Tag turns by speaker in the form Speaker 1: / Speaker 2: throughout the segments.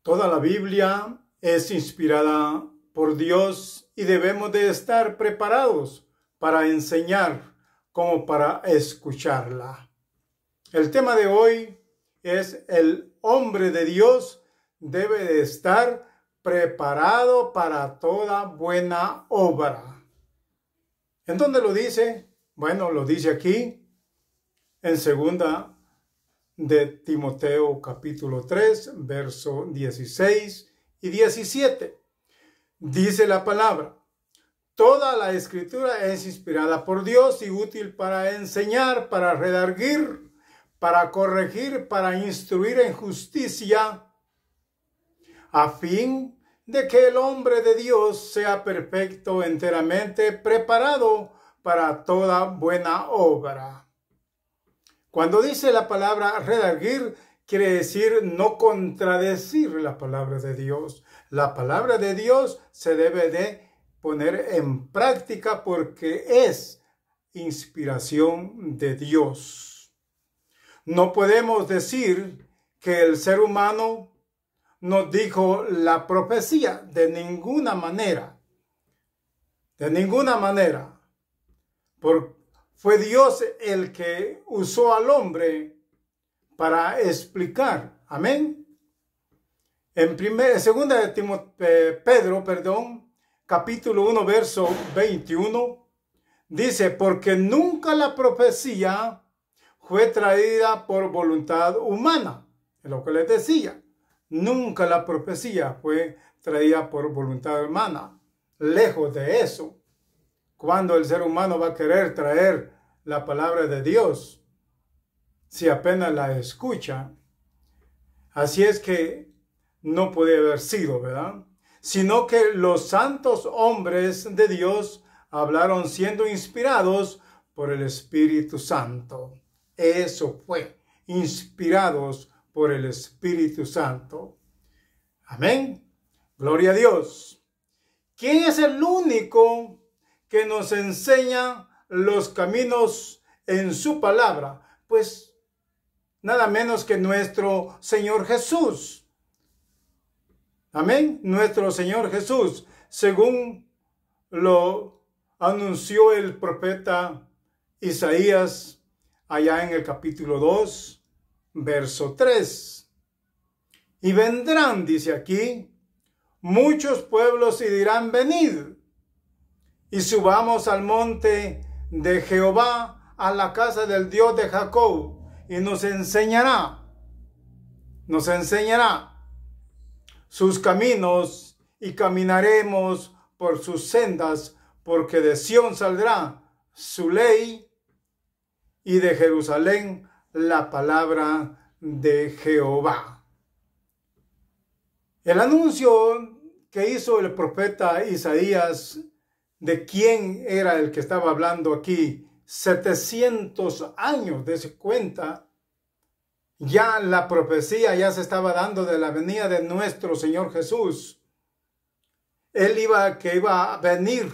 Speaker 1: Toda la Biblia es inspirada por Dios y debemos de estar preparados para enseñar como para escucharla. El tema de hoy es: el hombre de Dios debe de estar preparado para toda buena obra. ¿En dónde lo dice? Bueno, lo dice aquí en segunda de Timoteo capítulo 3, verso 16 y 17. Dice la palabra: toda la escritura es inspirada por Dios y útil para enseñar, para redarguir, para corregir, para instruir en justicia, a fin de que el hombre de Dios sea perfecto, enteramente preparado para toda buena obra. Cuando dice la palabra redarguir, quiere decir no contradecir la palabra de Dios. La palabra de Dios se debe de poner en práctica porque es inspiración de Dios. No podemos decir que el ser humano nos dijo la profecía de ninguna manera. De ninguna manera. Fue Dios el que usó al hombre para explicar. Amén. En segunda de Pedro, capítulo 1, verso 21, dice: porque nunca la profecía fue traída por voluntad humana. Es lo que les decía. Nunca la profecía fue traída por voluntad humana. Lejos de eso. ¿Cuándo el ser humano va a querer traer la palabra de Dios si apenas la escucha? Así es que no puede haber sido, ¿verdad? Sino que los santos hombres de Dios hablaron siendo inspirados por el Espíritu Santo. Eso fue, inspirados por el Espíritu Santo. Amén. Gloria a Dios. ¿Quién es el único que nos enseña los caminos en su palabra? Pues nada menos que nuestro Señor Jesús. Amén. Nuestro Señor Jesús, según lo anunció el profeta Isaías allá en el capítulo 2, verso 3. Y vendrán, dice aquí, muchos pueblos y dirán: venid y subamos al monte de Jehová, a la casa del Dios de Jacob, y nos enseñará sus caminos, y caminaremos por sus sendas, porque de Sión saldrá su ley, y de Jerusalén la palabra de Jehová. El anuncio que hizo el profeta Isaías de quién era el que estaba hablando aquí, 700 años, dése cuenta, ya la profecía ya se estaba dando de la venida de nuestro Señor Jesús. Él iba a venir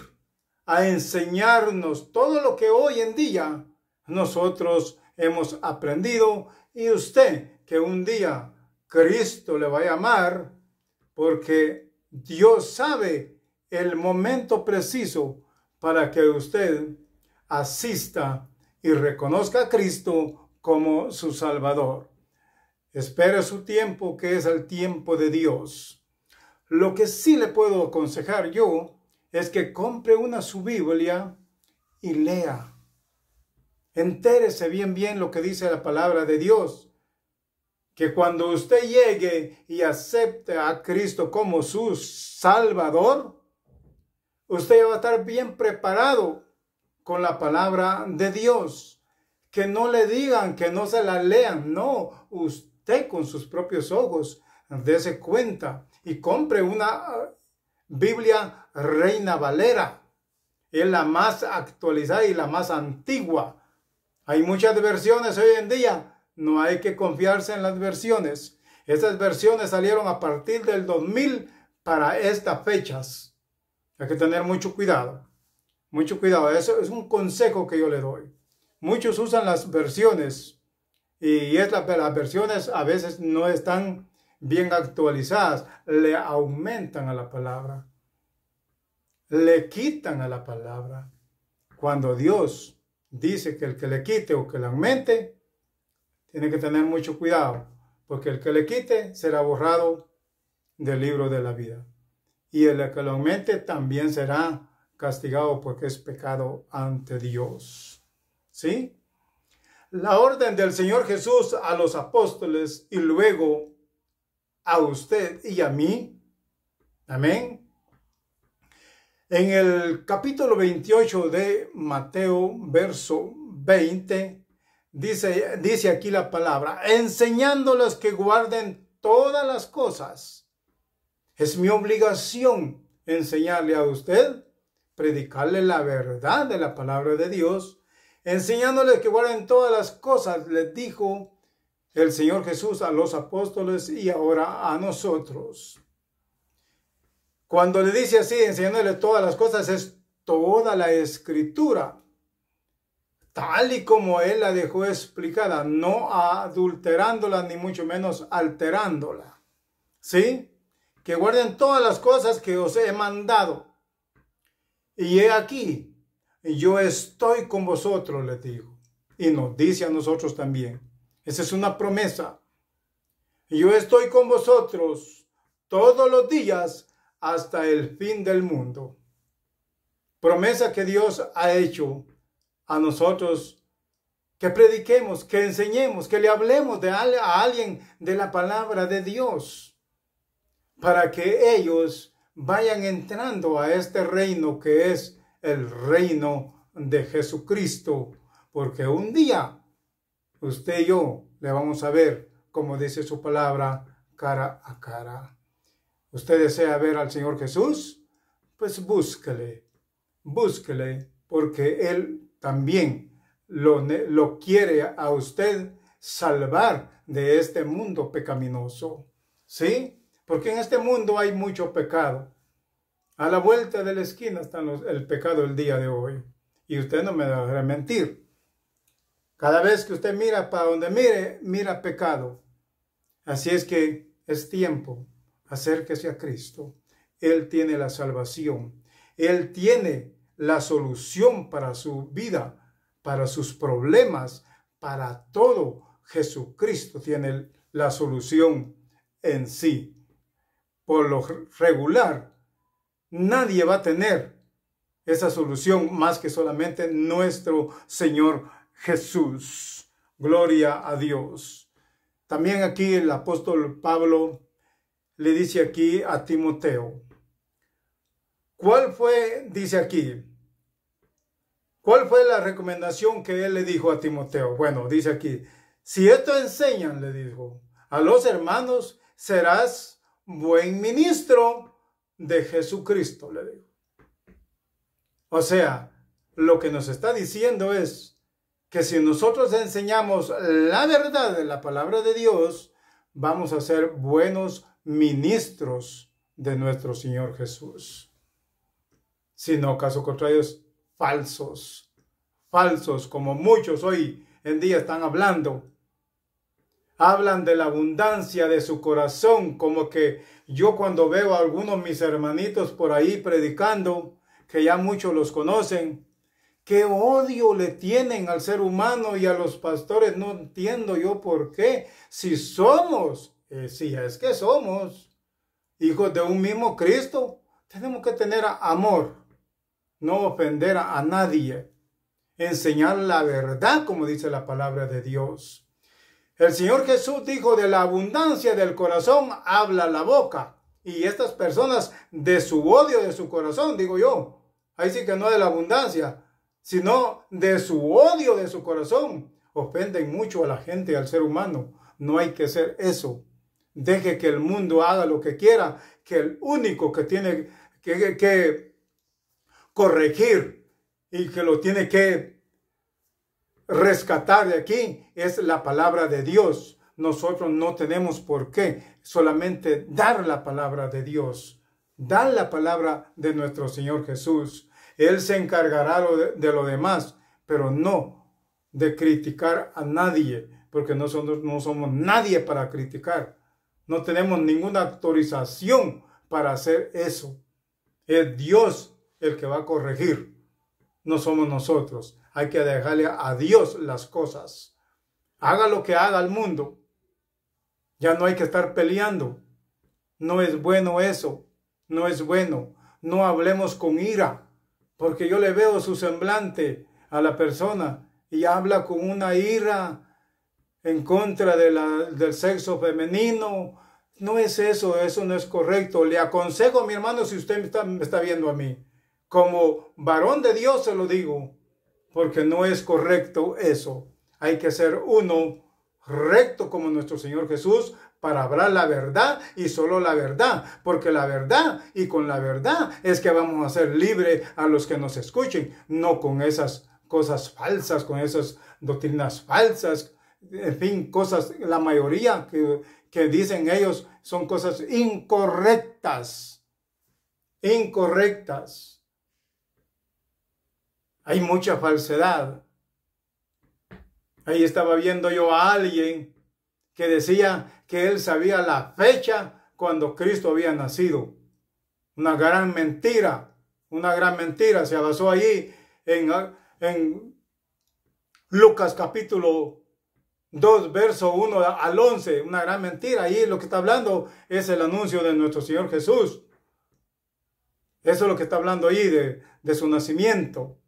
Speaker 1: a enseñarnos todo lo que hoy en día nosotros hemos aprendido, y usted que un día Cristo le va a llamar, porque Dios sabe el momento preciso para que usted asista y reconozca a Cristo como su Salvador. Espere su tiempo, que es el tiempo de Dios. Lo que sí le puedo aconsejar yo es que compre su Biblia y lea. Entérese bien lo que dice la palabra de Dios. Que cuando usted llegue y acepte a Cristo como su Salvador, usted va a estar bien preparado con la palabra de Dios. Que no le digan, que no se la lean. No, usted con sus propios ojos dése cuenta y compre una Biblia Reina Valera. Es la más actualizada y la más antigua. Hay muchas versiones hoy en día. No hay que confiarse en las versiones. Estas versiones salieron a partir del 2000 para estas fechas. Hay que tener mucho cuidado. Mucho cuidado. Eso es un consejo que yo le doy. Muchos usan las versiones. Y las versiones a veces no están bien actualizadas, le aumentan a la palabra, le quitan a la palabra. Cuando Dios dice que el que le quite o que le aumente, tiene que tener mucho cuidado, porque el que le quite será borrado del libro de la vida. Y el que lo aumente también será castigado porque es pecado ante Dios. ¿Sí? La orden del Señor Jesús a los apóstoles y luego a usted y a mí. Amén. En el capítulo 28 de Mateo, verso 20, dice aquí la palabra, enseñándoles que guarden todas las cosas. Es mi obligación enseñarle a usted, predicarle la verdad de la palabra de Dios, enseñándoles que guarden todas las cosas, les dijo el Señor Jesús a los apóstoles y ahora a nosotros. Cuando le dice así, enseñándole todas las cosas, es toda la escritura, tal y como Él la dejó explicada, no adulterándola ni mucho menos alterándola. ¿Sí? Que guarden todas las cosas que os he mandado. Y he aquí, yo estoy con vosotros, les digo. Y nos dice a nosotros también. Esa es una promesa. Yo estoy con vosotros todos los días hasta el fin del mundo. Promesa que Dios ha hecho a nosotros, que prediquemos, que enseñemos, que le hablemos a alguien de la palabra de Dios, para que ellos vayan entrando a este reino que es el reino de Jesucristo, porque un día usted y yo le vamos a ver, como dice su palabra, cara a cara. ¿Usted desea ver al Señor Jesús? Pues búsquele, porque Él también lo quiere a usted salvar de este mundo pecaminoso. ¿Sí? Porque en este mundo hay mucho pecado. A la vuelta de la esquina está el pecado el día de hoy. Y usted no me dejará mentir. Cada vez que usted mira para donde mire, mira pecado. Así es que es tiempo. Acérquese a Cristo. Él tiene la salvación. Él tiene la solución para su vida, para sus problemas, para todo. Jesucristo tiene la solución en sí. Por lo regular, nadie va a tener esa solución más que solamente nuestro Señor Jesús. Gloria a Dios. También aquí el apóstol Pablo le dice aquí a Timoteo. ¿Cuál fue, dice aquí, cuál fue la recomendación que él le dijo a Timoteo? Bueno, dice aquí, si esto enseñan, le dijo, a los hermanos, serás buen ministro de Jesucristo, le dijo. O sea, lo que nos está diciendo es que si nosotros enseñamos la verdad de la palabra de Dios, vamos a ser buenos ministros de nuestro Señor Jesús. Si no, caso contrario, falsos, como muchos hoy en día están hablando. Hablan de la abundancia de su corazón, como que yo cuando veo a algunos de mis hermanitos por ahí predicando, que ya muchos los conocen, qué odio le tienen al ser humano y a los pastores. No entiendo yo por qué. Si somos, si es que somos hijos de un mismo Cristo, tenemos que tener amor, no ofender a nadie, enseñar la verdad como dice la palabra de Dios. El Señor Jesús dijo, de la abundancia del corazón habla la boca. Y estas personas de su odio de su corazón, digo yo, ahí sí que no de la abundancia, sino de su odio de su corazón, ofenden mucho a la gente y al ser humano. No hay que hacer eso. Deje que el mundo haga lo que quiera, que el único que tiene que corregir y que lo tiene que rescatar de aquí es la palabra de Dios. Nosotros no tenemos por qué solamente dar la palabra de Dios, dar la palabra de nuestro Señor Jesús. Él se encargará de lo demás, pero no de criticar a nadie, porque no somos nadie para criticar. No tenemos ninguna autorización para hacer eso. Es Dios el que va a corregir. No somos nosotros. Hay que dejarle a Dios las cosas. Haga lo que haga el mundo. Ya no hay que estar peleando. No es bueno eso. No es bueno. No hablemos con ira. Porque yo le veo su semblante a la persona y habla con una ira en contra del sexo femenino. No es eso. Eso no es correcto. Le aconsejo, mi hermano, si usted me está viendo a mí, como varón de Dios se lo digo, porque no es correcto eso. Hay que ser uno recto como nuestro Señor Jesús para hablar la verdad y solo la verdad, porque la verdad y con la verdad es que vamos a ser libres a los que nos escuchen, no con esas cosas falsas, con esas doctrinas falsas, en fin, cosas, la mayoría que dicen ellos son cosas incorrectas, incorrectas. Hay mucha falsedad. Ahí estaba viendo yo a alguien que decía que él sabía la fecha cuando Cristo había nacido. Una gran mentira, una gran mentira. Se basó allí en Lucas capítulo 2, verso 1 al 11. Una gran mentira. Ahí lo que está hablando es el anuncio de nuestro Señor Jesús. Eso es lo que está hablando ahí de su nacimiento.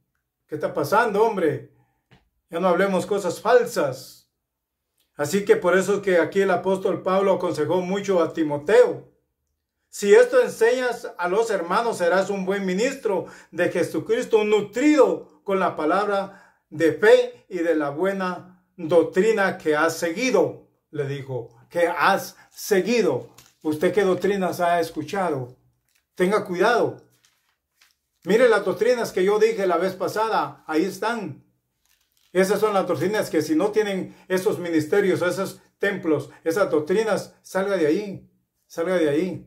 Speaker 1: ¿Qué está pasando, hombre? Ya no hablemos cosas falsas. Así que por eso es que aquí el apóstol Pablo aconsejó mucho a Timoteo. Si esto enseñas a los hermanos, serás un buen ministro de Jesucristo, nutrido con la palabra de fe y de la buena doctrina que has seguido. Le dijo, que has seguido. ¿Usted qué doctrinas ha escuchado? Tenga cuidado. Mire las doctrinas que yo dije la vez pasada, ahí están. Esas son las doctrinas que si no tienen esos ministerios, esos templos, esas doctrinas, salga de ahí, salga de ahí.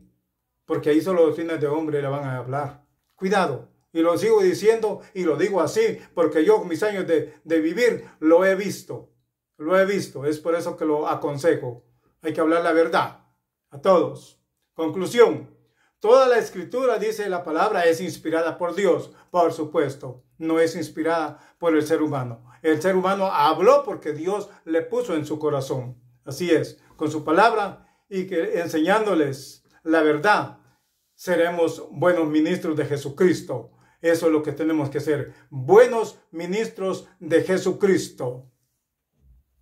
Speaker 1: Porque ahí solo doctrinas de hombre le van a hablar. Cuidado. Y lo sigo diciendo y lo digo así, porque yo mis años de vivir lo he visto. Lo he visto. Es por eso que lo aconsejo. Hay que hablar la verdad a todos. Conclusión. Toda la escritura, dice la palabra, es inspirada por Dios, por supuesto. No es inspirada por el ser humano. El ser humano habló porque Dios le puso en su corazón. Así es, con su palabra y que enseñándoles la verdad, seremos buenos ministros de Jesucristo. Eso es lo que tenemos que ser, buenos ministros de Jesucristo.